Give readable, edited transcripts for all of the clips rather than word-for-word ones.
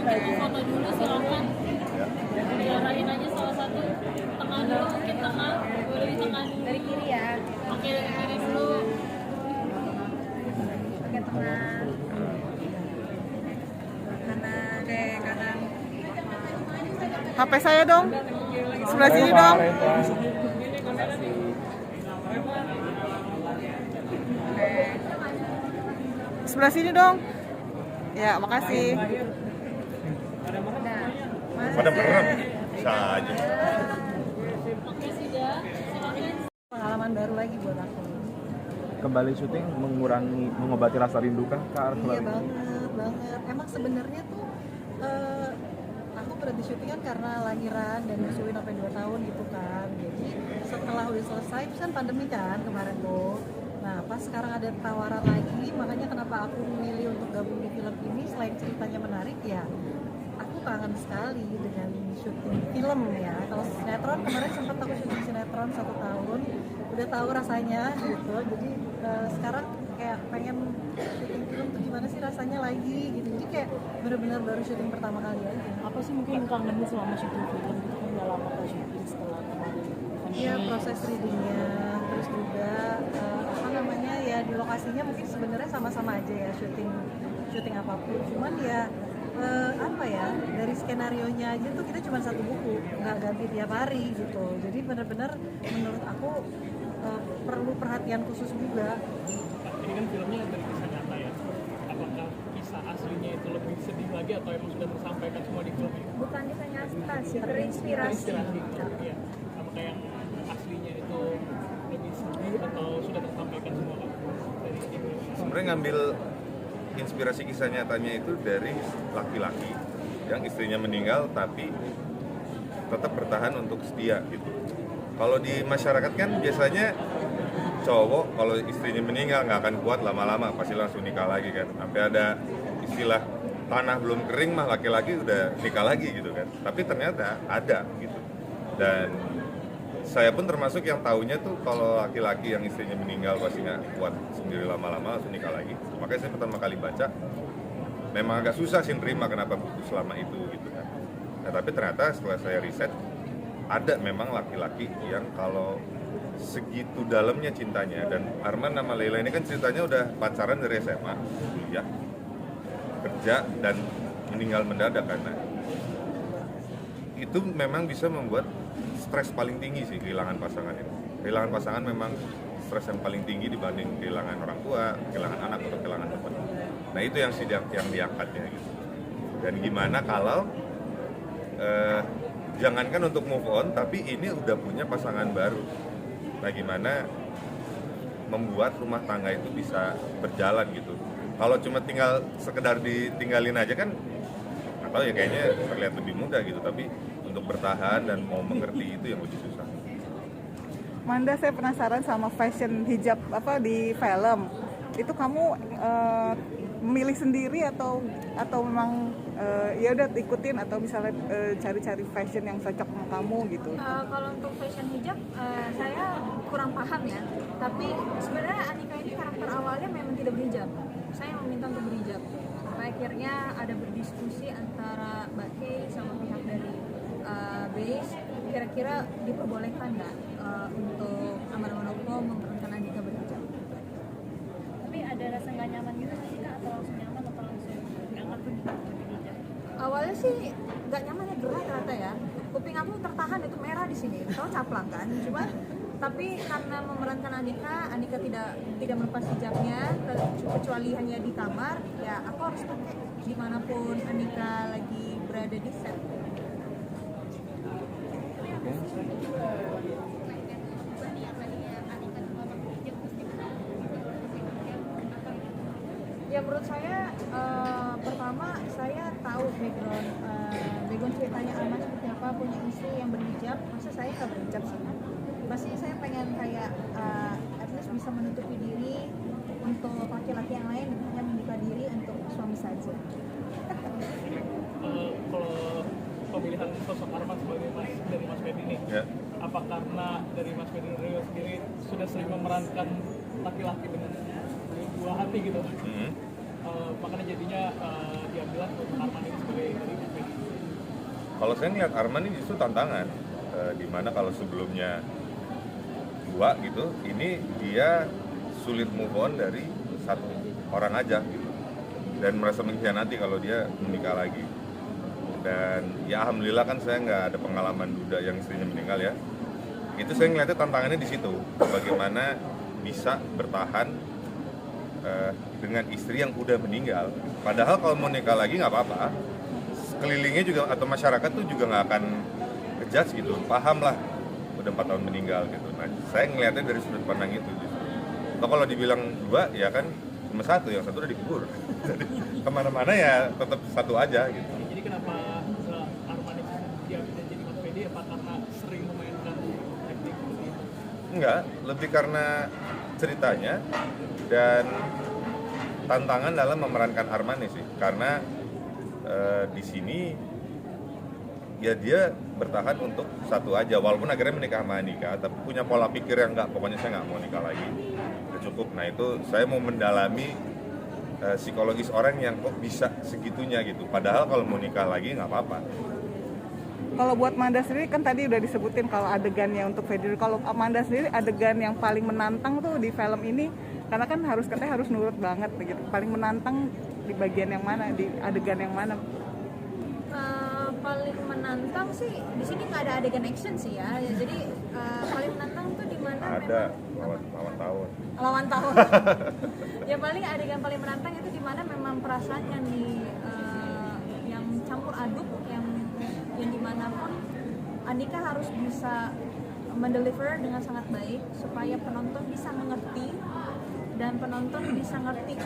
mau foto dulu silakan. Diarahin aja salah satu tengah dulu, mungkin tengah, boleh di tengah dulu. Dari kiri ya. Oke, dari kiri dulu. Oke, tengah. Kanan. Oke, kanan. HP saya dong. Sebelah sini dong. Sebelah sini dong. Ya, makasih. Pada merem bisa aja. Oke, sudah. Silakan. Pengalaman baru lagi buat aku. Kembali syuting mengobati rasa rindu kah Kak? Iya banget. Emang sebenarnya tuh aku berhenti syuting kan karena lahiran dan nyusuin sampai 2 tahun gitu kan. Jadi setelah udah selesai, terus kan pandemi kan kemarin tuh. Nah pas sekarang ada tawaran lagi, makanya kenapa aku memilih untuk gabung di film ini selain ceritanya menarik ya. Aku kangen sekali dengan syuting film ya. Kalau sinetron kemarin sempat aku syuting sinetron 1 tahun, udah tahu rasanya gitu. Jadi sekarang kayak pengen syuting film tuh gimana sih rasanya lagi gitu. Jadi kayak benar-benar baru syuting pertama kali aja. Apa sih mungkin kangennya selama syuting film itu kan udah lama gak syuting setelah kemarin? Iya proses readingnya, terus juga apa namanya ya di lokasinya mungkin sebenarnya sama-sama aja ya syuting apapun. Cuman ya apa ya dari skenario nya aja tuh kita cuma 1 buku, nggak ganti tiap hari gitu. Jadi benar-benar menurut aku perlu perhatian khusus juga. Ini kan filmnya dari kisah nyata ya. Apakah kisah aslinya itu lebih sedih lagi atau emang sudah tersampaikan semua di film ini? Bukan kisah nyata sih, terinspirasi. Iya. Apakah yang aslinya itu lebih sedih atau sudah tersampaikan semua dari film? Sebenarnya ngambil inspirasi kisah nyatanya itu dari laki-laki yang istrinya meninggal tapi tetap bertahan untuk setia gitu. Kalau di masyarakat kan biasanya cowok kalau istrinya meninggal nggak akan kuat lama-lama, pasti langsung nikah lagi kan. Sampai ada istilah tanah belum kering mah laki-laki udah nikah lagi gitu kan. Tapi ternyata ada gitu. Dan saya pun termasuk yang taunya tuh kalau laki-laki yang istrinya meninggal pasti nggak kuat sendiri lama-lama langsung nikah lagi. Makanya saya pertama kali baca memang agak susah sih nerima kenapa putus selama itu gitu kan. Nah tapi ternyata setelah saya riset ada memang laki-laki yang kalau segitu dalamnya cintanya, dan Arman sama Leila ini kan ceritanya udah pacaran dari SMA, ya kerja dan meninggal mendadak karena itu memang bisa membuat stres paling tinggi sih kehilangan pasangan itu. Kehilangan pasangan memang stres yang paling tinggi dibanding kehilangan orang tua, kehilangan anak atau kehilangan teman. Nah itu yang diangkatnya gitu. Dan gimana kalau jangankan untuk move on, tapi ini udah punya pasangan baru. Nah gimana membuat rumah tangga itu bisa berjalan gitu. Kalau cuma tinggal sekedar ditinggalin aja kan, atau ya kayaknya terlihat lebih mudah gitu. Tapi untuk bertahan dan mau mengerti itu yang lebih susah. Manda, saya penasaran sama fashion hijab apa di film. Itu kamu memilih sendiri atau memang ya udah ikutin atau misalnya cari-cari fashion yang cocok sama kamu gitu? Kalau untuk fashion hijab saya kurang paham ya. Tapi sebenarnya Anika ini karakter awalnya memang tidak berhijab. Saya meminta untuk berhijab. Sampai akhirnya ada berdiskusi antara Mbak Kay sama pihak dari Base, kira-kira diperbolehkan nggak untuk Amar Manopo memperankan Andika berhijab? Tapi ada rasa nggak nyaman gitu nggak sih Kak? Atau langsung nyaman atau langsung diangkat berhijab? Awalnya sih nggak nyaman ya, gerah ternyata ya. Kuping aku tertahan itu merah di sini, tahu caplang kan. Cuma tapi karena memerankan Andika tidak melepas hijabnya, kecuali hanya di kamar, ya aku harus pakai dimanapun Andika lagi berada di set. Ya menurut saya pertama saya tahu background ceritanya Alma seperti apa, punya istri yang berhijab, masa saya nggak berhijab sih? Pasti saya pengen kayak at least bisa menutupi diri untuk laki-laki yang lain, hanya membuka diri untuk suami saja. Kalau pemilihan sosok Arman sebagai dari Mas Fedi ini, Ya. apa karena dari Mas Fedi Rio sendiri sudah sering memerankan laki-laki dengan dua hati gitu? Makanya jadinya diambil untuk Arman ini Kalau saya ngeliat Arman ini justru tantangan, dimana kalau sebelumnya 2 gitu, ini dia sulit move on dari satu orang aja gitu, dan merasa mengkhianati kalau dia menikah lagi. Dan ya alhamdulillah kan saya nggak ada pengalaman duda yang istrinya meninggal ya. Itu saya ngeliatnya tantangannya di situ, bagaimana bisa bertahan dengan istri yang udah meninggal. Padahal kalau mau nikah lagi nggak apa-apa, sekelilingnya juga atau masyarakat tuh juga nggak akan ngejudge gitu, paham lah udah 4 tahun meninggal gitu. Nah saya ngeliatnya dari sudut pandang itu justru. Atau kalau dibilang 2 ya kan cuma 1, yang 1 udah dikubur. Jadi kemana-mana ya tetap 1 aja gitu. Jadi kenapa Arman itu dia tidak jadi Mas Fedi, apa karena sering memainkan teknik seperti itu? Enggak, lebih karena ceritanya dan tantangan dalam memerankan Armani sih. Karena di sini ya dia bertahan untuk 1 aja, walaupun akhirnya menikah sama Andika, tapi punya pola pikir yang enggak, pokoknya saya nggak mau nikah lagi, udah cukup. Nah itu saya mau mendalami psikologis orang yang kok bisa segitunya gitu, padahal kalau mau nikah lagi nggak apa-apa. Kalau buat Manda sendiri kan tadi udah disebutin kalau adegannya untuk Fedi. Kalau Manda sendiri adegan yang paling menantang tuh di film ini, karena kan katanya harus nurut banget begitu. Paling menantang di bagian yang mana, di adegan yang mana? Paling menantang sih di sini nggak ada adegan action sih ya. Jadi paling menantang tuh di mana? Ada lawan tahun. Lawan tahun. Ya paling adegan paling menantang itu di mana memang perasaan yang campur aduk, yang dimanapun Andika harus bisa mendeliver dengan sangat baik supaya penonton bisa mengerti dan penonton bisa ngerti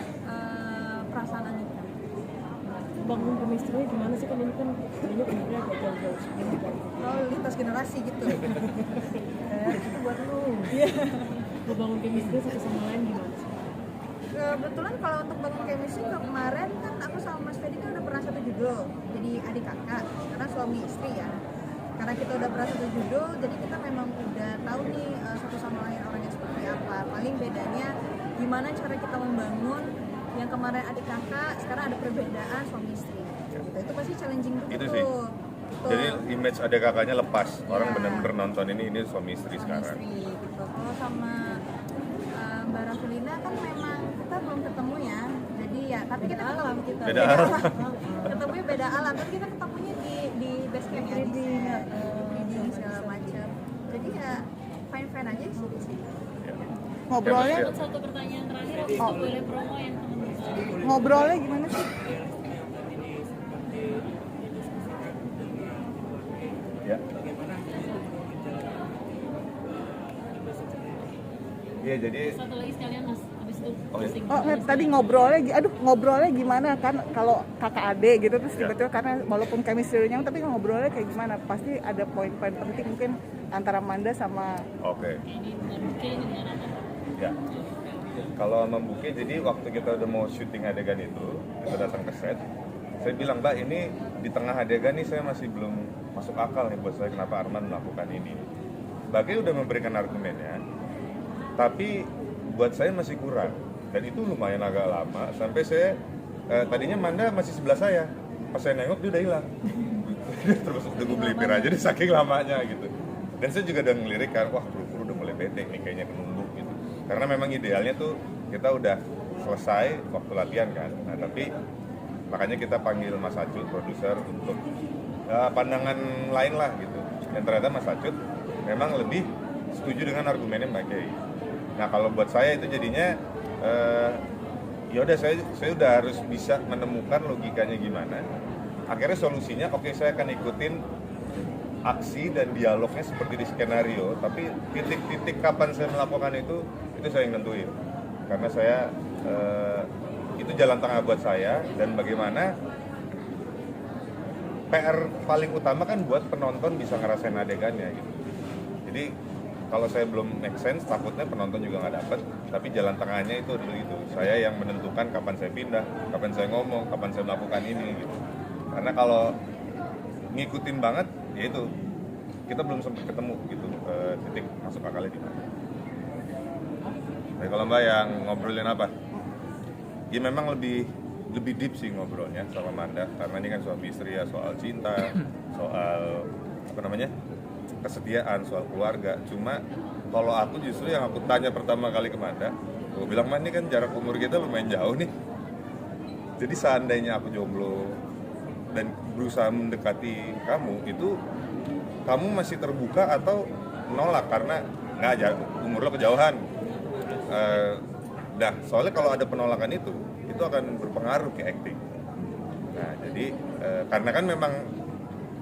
perasaan Andika. Bangun chemistry gimana sih, kan ini kan kayaknya umurnya agak jauh-jauh sebelum Oh, lintas generasi gitu. Itu buat lu. bangun chemistry satu sama lain gimana sih? Kebetulan kalau untuk bangun chemistry kemarin kan aku sama Mas Fedi kan udah pernah satu judul, jadi adik kakak, karena suami istri ya. Karena kita udah pernah satu judul, jadi kita memang udah tahu nih satu sama lain orangnya seperti apa. Paling bedanya gimana cara kita membangun yang kemarin adik kakak, sekarang ada perbedaan suami istri. Gitu. Itu pasti challenging juga Itu tuh. sih. Gitu. Jadi image adik kakaknya lepas, orang Ya. benar-benar nonton ini suami istri Suami sekarang. istri gitu. Kalau sama Mbak Rasulina kan memang kita belum ketemu ya, jadi ya tapi kita ketemu Beda alam. ketemunya beda alam, tapi kita ketemunya di base camp ya, di reading segala macam, jadi ya fine fine aja sih. Ngobrolnya, Ya, Satu pertanyaan terakhir, habis itu boleh promo yang teman-teman. ngobrolnya gimana sih? Ya. Iya, jadi Satu lagi sekalian mas, habis itu Oh, iya. closing. Oh, tadi ngobrolnya gimana kan kalau kakak adik gitu terus Ya. tiba-tiba karena walaupun chemistry-nya tapi ngobrolnya kayak gimana? Pasti ada poin-poin penting mungkin antara Manda sama oke. Ini mungkin ini dengan apa? Ya. Kalau membuka, jadi waktu kita udah mau syuting adegan itu, kita datang ke set. Saya bilang, Mbak, ini di tengah adegan nih saya masih belum masuk akal nih buat saya kenapa Arman melakukan ini. Mbak udah memberikan argumennya, tapi buat saya masih kurang. Dan itu lumayan agak lama, sampai saya tadinya Manda masih sebelah saya. Pas saya nengok dia udah hilang. Terus gue beli pir aja deh saking lamanya gitu. Dan saya juga udah ngelirik kan, wah kru udah mulai bete nih kayaknya kenumbuk gitu. Karena memang idealnya tuh kita udah selesai waktu latihan kan. Nah tapi makanya kita panggil Mas Acut, produser, untuk pandangan lain lah gitu. Dan ternyata Mas Acut memang lebih setuju dengan argumennya Mbak Kay. Nah kalau buat saya itu jadinya ya udah saya udah harus bisa menemukan logikanya gimana. Akhirnya solusinya oke, saya akan ikutin aksi dan dialognya seperti di skenario, tapi titik-titik kapan saya melakukan itu saya yang nentuin. Karena saya itu jalan tengah buat saya, dan bagaimana PR paling utama kan buat penonton bisa ngerasain adegannya gitu. Jadi kalau saya belum make sense, takutnya penonton juga nggak dapet. Tapi jalan tengahnya itu dulu itu. Saya yang menentukan kapan saya pindah, kapan saya ngomong, kapan saya melakukan ini gitu. Karena kalau ngikutin banget, ya itu kita belum sempat ketemu gitu titik masuk akalnya di mana. Nah, kalau Mbak yang ngobrolin apa? Ya memang lebih lebih deep sih ngobrolnya sama Manda, karena ini kan suami istri ya, soal cinta, soal apa namanya, kesetiaan, soal keluarga. Cuma kalau aku justru yang aku tanya pertama kali ke Manda, aku bilang, Man, ini kan jarak umur kita lumayan jauh nih, jadi seandainya aku jomblo dan berusaha mendekati kamu, itu kamu masih terbuka atau menolak karena nggak aja umur lo kejauhan. Nah, soalnya kalau ada penolakan itu akan berpengaruh ke acting. Nah, jadi karena kan memang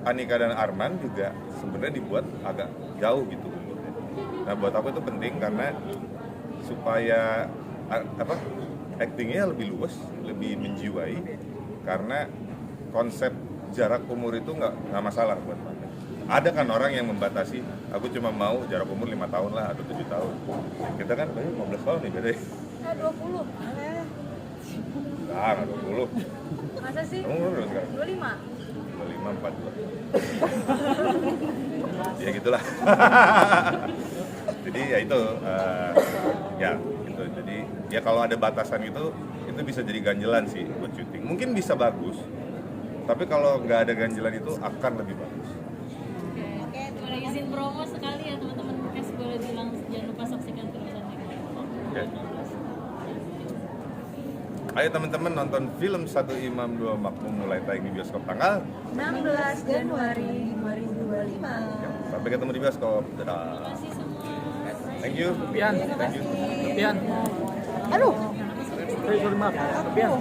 Anika dan Arman juga sebenarnya dibuat agak jauh gitu umurnya. Nah, buat aku itu penting karena supaya actingnya lebih luas, lebih menjiwai, karena konsep jarak umur itu nggak masalah buat Manda. Ada kan orang yang membatasi, aku cuma mau jarak umur 5 tahun lah atau 7 tahun. Kita kan 15 tahun nih beda. 20. Nah, 20. Masa sih? Kamu umur berapa sekarang? 25. 25, 42. Ya gitulah. Jadi ya itu, ya gitu. Jadi ya kalau ada batasan itu bisa jadi ganjelan sih buat syuting. Mungkin bisa bagus, tapi kalau nggak ada ganjelan itu akan lebih bagus. Oke, boleh izin promo sekali ya teman-teman podcast, boleh bilang jangan lupa saksikan terusan Oke. Ayo teman-teman nonton film Satu Imam Dua Makmum mulai tayang di bioskop tanggal 16 Januari 2025. sampai ketemu di bioskop. Dadah. Terima kasih semua. Thank you. Pian. Thank you. Pian. Aduh, Sorry, maaf. Pian.